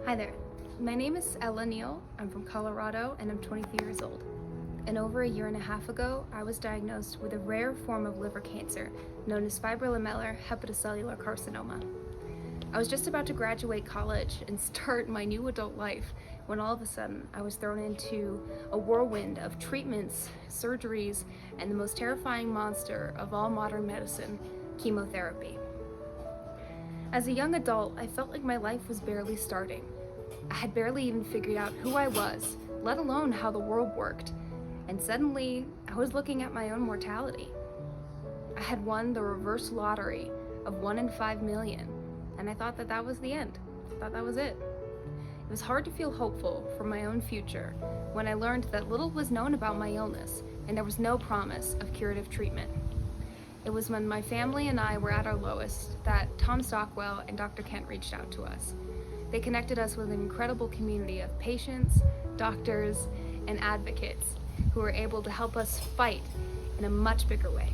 Hi there, my name is Ella Neal. I'm from Colorado and I'm 23 years old. And over a year and a half ago, I was diagnosed with a rare form of liver cancer known as fibrolamellar hepatocellular carcinoma. I was just about to graduate college and start my new adult life when all of a sudden I was thrown into a whirlwind of treatments, surgeries, and the most terrifying monster of all modern medicine, chemotherapy. As a young adult, I felt like my life was barely starting. I had barely even figured out who I was, let alone how the world worked. And suddenly, I was looking at my own mortality. I had won the reverse lottery of 1 in 5 million, and I thought that was the end. I thought that was it. It was hard to feel hopeful for my own future when I learned that little was known about my illness, and there was no promise of curative treatment. It was when my family and I were at our lowest that Tom Stockwell and Dr. Kent reached out to us. They connected us with an incredible community of patients, doctors, and advocates who were able to help us fight in a much bigger way.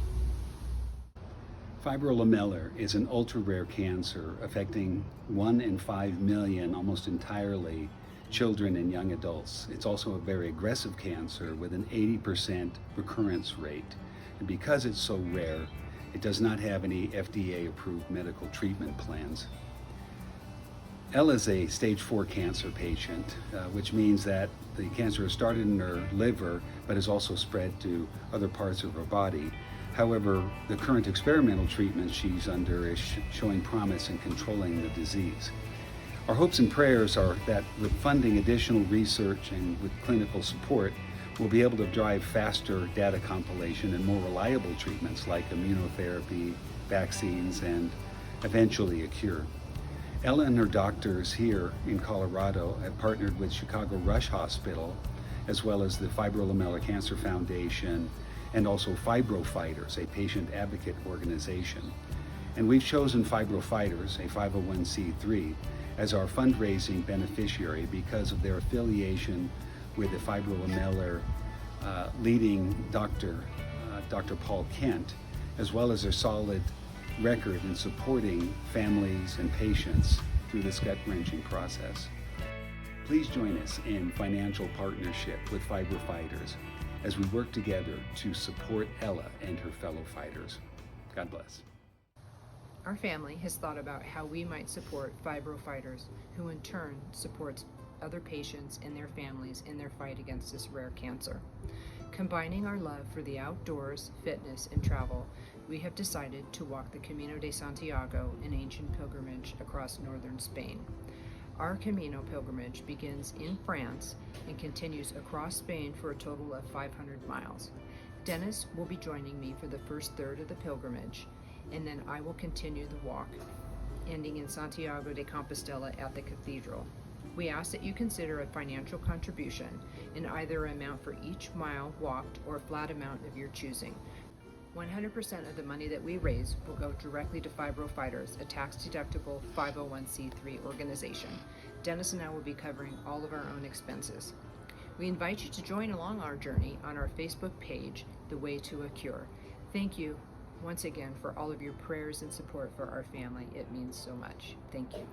Fibrolamellar is an ultra-rare cancer affecting 1 in 5 million, almost entirely, children and young adults. It's also a very aggressive cancer with an 80% recurrence rate. And because it's so rare, it does not have any FDA-approved medical treatment plans. Ella is a stage 4 cancer patient, which means that the cancer has started in her liver, but has also spread to other parts of her body. However, the current experimental treatment she's under is showing promise in controlling the disease. Our hopes and prayers are that with funding additional research and with clinical support, we'll be able to drive faster data compilation and more reliable treatments like immunotherapy, vaccines, and eventually a cure. Ella and her doctors here in Colorado have partnered with Chicago Rush Hospital, as well as the Fibrolamellar Cancer Foundation, and also FibroFighters, a patient advocate organization. And we've chosen FibroFighters, a 501c3, as our fundraising beneficiary because of their affiliation with the Fibrolamellar leading doctor, Dr. Paul Kent, as well as their solid record in supporting families and patients through this gut-wrenching process. Please join us in financial partnership with FibroFighters as we work together to support Ella and her fellow fighters. God bless. Our family has thought about how we might support FibroFighters, who in turn supports other patients and their families in their fight against this rare cancer. Combining our love for the outdoors, fitness, and travel, we have decided to walk the Camino de Santiago, an ancient pilgrimage across northern Spain. Our Camino pilgrimage begins in France and continues across Spain for a total of 500 miles. Dennis will be joining me for the first third of the pilgrimage, and then I will continue the walk, ending in Santiago de Compostela at the cathedral. We ask that you consider a financial contribution in either amount for each mile walked or a flat amount of your choosing. 100% of the money that we raise will go directly to FibroFighters, a tax-deductible 501c3 organization. Dennis and I will be covering all of our own expenses. We invite you to join along our journey on our Facebook page, The Way to a Cure. Thank you once again for all of your prayers and support for our family. It means so much. Thank you.